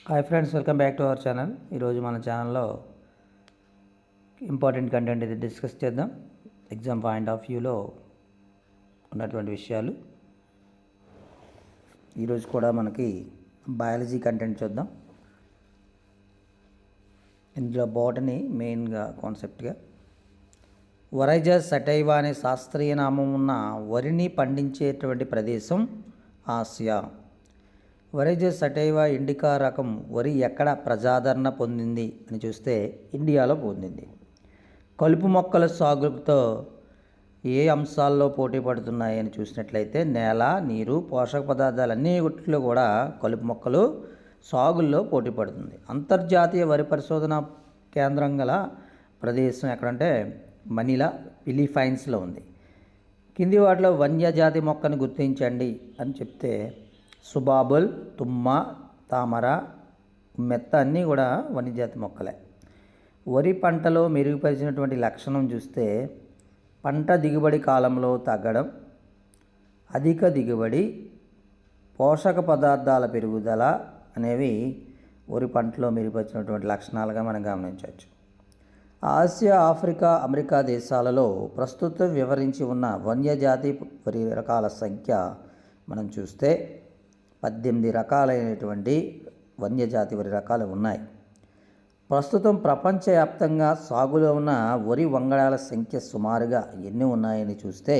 Hi friends, welcome back to our channel. ఈరోజు మన ఛానల్లో ఇంపార్టెంట్ కంటెంట్ ఇది డిస్కస్ చేద్దాం. ఎగ్జామ్ పాయింట్ ఆఫ్ వ్యూలో ఉన్నటువంటి విషయాలు. ఈరోజు కూడా మనకి బయాలజీ కంటెంట్ చూద్దాం. ఇందులో బాటనీ మెయిన్గా కాన్సెప్ట్గా. వరైజస్ సటైవా అనే శాస్త్రీయ నామం ఉన్న వరిని పండించేటువంటి ప్రదేశం ఆసియా. వరైజస్ సటైవా ఇండికా రకం వరి ఎక్కడ ప్రజాదరణ పొందింది అని చూస్తే ఇండియాలో పొందింది. కలుపు మొక్కల సాగుతో ఏ అంశాల్లో పోటీ పడుతున్నాయి అని చూసినట్లయితే నేల, నీరు, పోషక పదార్థాలు అన్నిటిలో కూడా కలుపు మొక్కలు సాగుల్లో పోటీ పడుతుంది. అంతర్జాతీయ వరి పరిశోధన కేంద్రం గల ప్రదేశం ఎక్కడంటే మనీలా, ఫిలిప్పైన్స్లో ఉంది. కింది వాటిలో వన్యజాతి మొక్కను గుర్తించండి అని చెప్తే సుబాబుల్, తుమ్మ, తామర, మెత్త అన్నీ కూడా వన్యజాతి మొక్కలే. వరి పంటలో మెరుగుపరిచినటువంటి లక్షణం చూస్తే పంట దిగుబడి కాలంలో తగ్గడం, అధిక దిగుబడి, పోషక పదార్థాల పెరుగుదల అనేవి వరి పంటలో మెరుగుపరిచినటువంటి లక్షణాలుగా మనం గమనించవచ్చు. ఆసియా, ఆఫ్రికా, అమెరికా దేశాలలో ప్రస్తుతం వివరించి ఉన్న వన్యజాతి వరి రకాల సంఖ్య మనం చూస్తే 18 రకాలైనటువంటి వన్యజాతి వరి రకాలు ఉన్నాయి. ప్రస్తుతం ప్రపంచవ్యాప్తంగా సాగులో ఉన్న వరి వంగడాల సంఖ్య సుమారుగా ఎన్ని ఉన్నాయని చూస్తే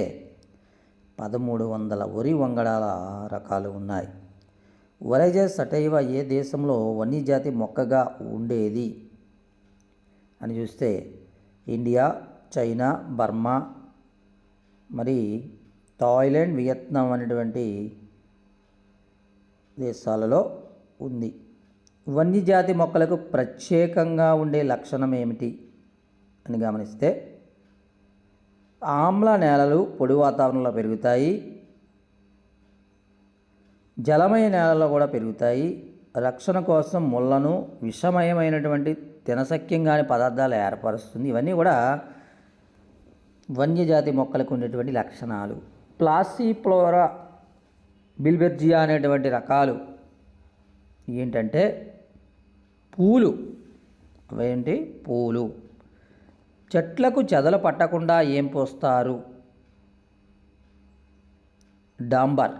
1300 వరి వంగడాల రకాలు ఉన్నాయి. వరైజస్ సటైవా ఏ దేశంలో వన్యజాతి మొక్కగా ఉండేది అని చూస్తే ఇండియా, చైనా, బర్మా, మరి థాయిలాండ్, వియత్నాం అనేటువంటి దేశాలలో ఉంది. వన్యజాతి మొక్కలకు ప్రత్యేకంగా ఉండే లక్షణం ఏమిటి అని గమనిస్తే ఆమ్ల నేలలు పొడి వాతావరణంలో పెరుగుతాయి, జలమయ నేలలో కూడా పెరుగుతాయి. రక్షణ కోసం ముళ్ళను, విషమయమైనటువంటి తినశక్యం కాని పదార్థాలు ఏర్పరుస్తుంది. ఇవన్నీ కూడా వన్యజాతి మొక్కలకు ఉండేటువంటి లక్షణాలు. ప్లాసిఫ్లోరా బిల్బెర్జియా అనేటువంటి రకాలు ఏంటంటే పూలు. అవేంటి? పూలు. చెట్లకు చెదలు పట్టకుండా ఏం పోస్తారు? డాంబర్.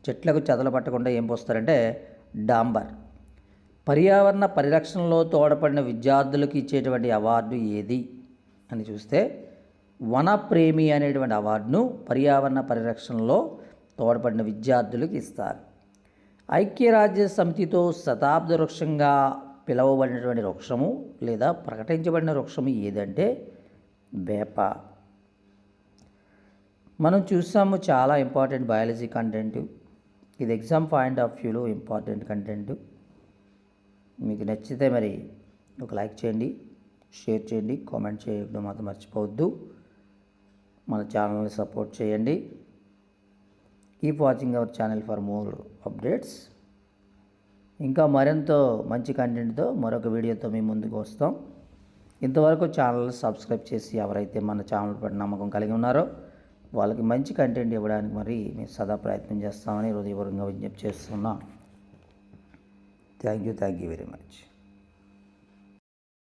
చెట్లకు చెదలు పట్టకుండా ఏం పోస్తారంటే డాంబర్. పర్యావరణ పరిరక్షణలో తోడ్పడిన విద్యార్థులకు ఇచ్చేటువంటి అవార్డు ఏది అని చూస్తే వనప్రేమి అనేటువంటి అవార్డును పర్యావరణ పరిరక్షణలో తోడ్పడిన విద్యార్థులకు ఇస్తారు. ఐక్యరాజ్య సమితితో శతాబ్ద వృక్షంగా పిలువబడినటువంటి వృక్షము లేదా ప్రకటించబడిన వృక్షము ఏదంటే వేప. మనం చూసాము చాలా ఇంపార్టెంట్ బయాలజీ కంటెంట్. ఇది ఎగ్జామ్ పాయింట్ ఆఫ్ వ్యూలో ఇంపార్టెంట్ కంటెంట్. మీకు నచ్చితే మరి ఒక లైక్ చేయండి, షేర్ చేయండి, కామెంట్ చేయడం మాత్రం మర్చిపోవద్దు. మన ఛానల్ని సపోర్ట్ చేయండి. Keep watching our channel for more updates. ఇంకా మరింత మంచి కంటెంట్తో మరొక వీడియోతో మీ ముందుకు వస్తాం. ఇంతవరకు ఛానల్ సబ్స్క్రైబ్ చేసి ఎవరైతే మన ఛానల్ పట్ల నమ్మకం కలిగి ఉన్నారో వాళ్ళకి మంచి కంటెంట్ ఇవ్వడానికి మరి మేము సదా ప్రయత్నం చేస్తామని హృదయపూర్వకంగా విజ్ఞప్తి చేస్తున్నాం. Thank you very much.